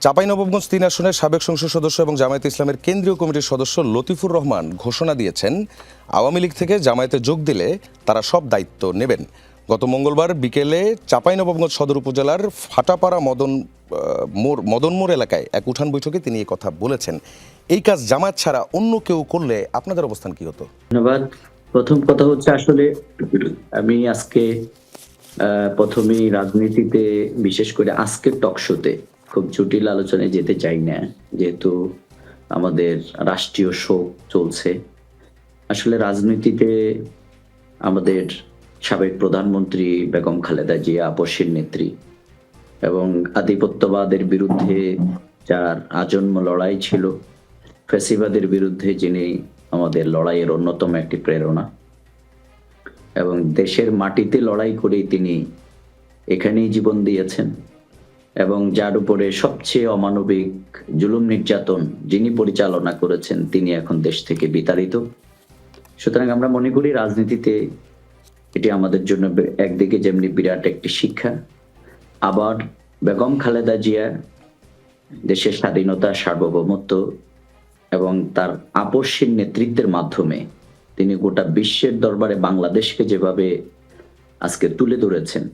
চাঁপাইনবাবগঞ্জ ৩ আসনের সাবেক সংসদ সদস্য এবং জামায়াতে ইসলামের কেন্দ্রীয় কমিটির সদস্য লতিফুর রহমান ঘোষণা দিয়েছেন, আওয়ামী লীগ থেকে জামায়াতে যোগ দিলে তারা সব দায়িত্ব নেবেন। গত মঙ্গলবার বিকেলে চাঁপাইনবাবগঞ্জ সদর উপজেলার ফাটাপাড়া মদনমোড় এলাকায় এক উঠান বৈঠকে তিনি এই কথা বলেছেন। এই কাজ জামায়াত ছাড়া অন্য কেউ করলে আপনাদের অবস্থান কি হতো? ধন্যবাদ। প্রথম কথা হচ্ছে, আসলে আমি আজকে প্রথমেই রাজনীতিতে, বিশেষ করে আজকের টকশোতে খুব জটিল আলোচনায় যেতে চাই না, যেহেতু আমাদের রাষ্ট্রীয় শোক চলছে। আসলে রাজনীতিতে আমাদের সাবেক প্রধানমন্ত্রী বেগম খালেদা জিয়া আপসের নেত্রী এবং আধিপত্যবাদের বিরুদ্ধে যার আজন্ম লড়াই ছিল, ফ্যাসিবাদের বিরুদ্ধে যিনি আমাদের লড়াইয়ের অন্যতম একটি প্রেরণা, এবং দেশের মাটিতে লড়াই করেই তিনি এখানেই জীবন দিয়েছেন, এবং যার উপরে সবচেয়ে অমানবিক জুলুম নির্যাতন যিনি পরিচালনা করেছেন তিনি এখন দেশ থেকে বিতাড়িত। সুতরাং আমরা মনে করি রাজনীতিতে এটি আমাদের জন্য একদিকে যেমনি বিরাট একটি শিক্ষা, আবার বেগম খালেদা জিয়া দেশের স্বাধীনতা, সার্বভৌমত্ব এবং তার আপসহীন নেতৃত্বের মাধ্যমে তিনি গোটা বিশ্বের দরবারে বাংলাদেশকে যেভাবে আজকে তুলে ধরেছেন,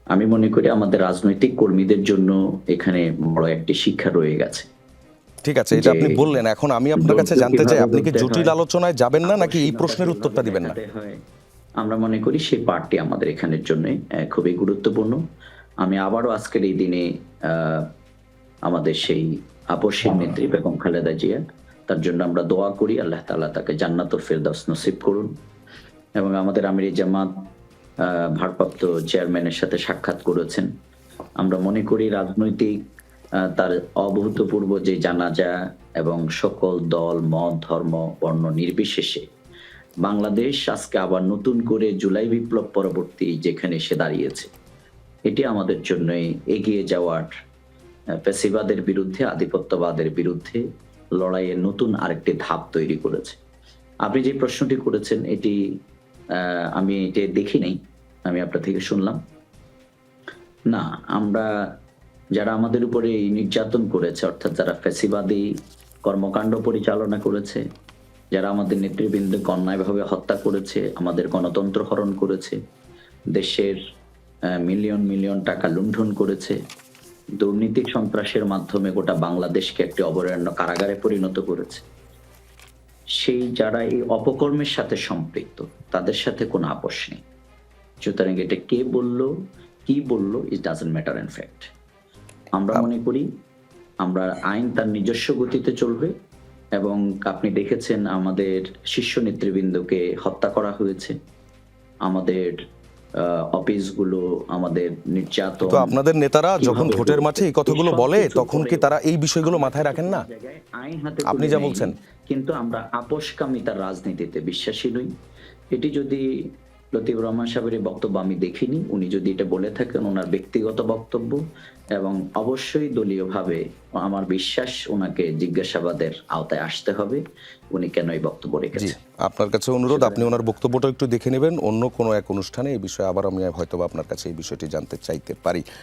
আমি মনে করি আমাদের রাজনৈতিক কর্মীদের জন্য এখানে বড় একটি শিক্ষা রয়ে গেছে। ঠিক আছে, এটা আপনি বললেন। এখন আমি আপনার কাছে জানতে চাই, আপনি কি জটিল আলোচনায় যাবেন না, নাকি এই প্রশ্নের উত্তরটা দিবেন না? আমরা মনে করি সেই পার্টটি আমাদের এখানের জন্য খুবই গুরুত্বপূর্ণ। আমি আবারও আজকের এই দিনে আমাদের সেই আপসহীন নেত্রী বেগম খালেদা জিয়া, তার জন্য আমরা দোয়া করি, আল্লাহ তাআলা তাকে জান্নাতুল ফেরদাউস নসিব করুন। এবং আমাদের আমির জামাত ভারপ্রাপ্ত চেয়ারম্যানের সাথে সাক্ষাৎ করেছেন। আমরা মনে করি রাজনৈতিক তার অভূতপূর্ব যে জানাজা এবং সকল দল, মত, ধর্ম, বর্ণ নির্বিশেষে বাংলাদেশ আজকে আবার নতুন করে জুলাই বিপ্লব পরবর্তী যেখানে এসে দাঁড়িয়েছে, এটি আমাদের জন্য এগিয়ে যাওয়ার, ফ্যাসিবাদের বিরুদ্ধে, আধিপত্যবাদের বিরুদ্ধে লড়াইয়ের নতুন আরেকটি ধাপ তৈরি করেছে। আপনি যে প্রশ্নটি করেছেন এটি আমি এটা দেখি নাই, আমি আপনার থেকে শুনলাম। না, আমরা যারা আমাদের উপরে নির্যাতন করেছে, অর্থাৎ যারা ফ্যাসিবাদী কর্মকাণ্ড পরিচালনা করেছে, যারা আমাদের নেতৃবৃন্দকে অন্যায়ভাবে হত্যা করেছে, আমাদের গণতন্ত্র হরণ করেছে, দেশের মিলিয়ন মিলিয়ন টাকা লুণ্ঠন করেছে, দুর্নীতি সন্ত্রাসের মাধ্যমে গোটা বাংলাদেশকে একটি অভয়ারণ্য কারাগারে পরিণত করেছে, সেই যারা এই অপকর্মের সাথে সম্পৃক্ত তাদের সাথে কোনো আপোষ নেই। সুতরাং এটা কে বললো, কি বললো, it doesn't matter in fact. আমরা মনে করি আমরা আইন তার নিজস্ব গতিতে চলবে, এবং আপনি দেখেছেন আমাদের শীর্ষ নেতৃবৃন্দকে হত্যা করা হয়েছে, আমাদের অফিসগুলো, আমাদের নির্যাতন। তো আপনাদের নেতারা যখন ভোটের মাঠে এই কথাগুলো বলে, তখন কি তারা এই বিষয়গুলো মাথায় রাখেন না? আইন হাতে আপনি যা বলছেন, কিন্তু আমরা আপোষকামিতার রাজনীতিতে বিশ্বাসী নই। এটি যদি লতিফুর রহমান সাহেবের বক্তব্য আমি দেখিনি, উনি যদি এটা বলে থাকেন ওনার ব্যক্তিগত বক্তব্য, এবং অবশ্যই দলীয়ভাবে আমার বিশ্বাস ওনাকে জিজ্ঞাসাবাদের আওতায় আসতে হবে উনি কেন এই বক্তব্য রেখেছেন। আপনার কাছে অনুরোধ, আপনি ওনার বক্তব্যটা একটু দেখে নেবেন। অন্য কোনো এক অনুষ্ঠানে এই বিষয়ে আবার আমি হয়তো আপনার কাছে এই বিষয়টি জানতে চাইতে পারি।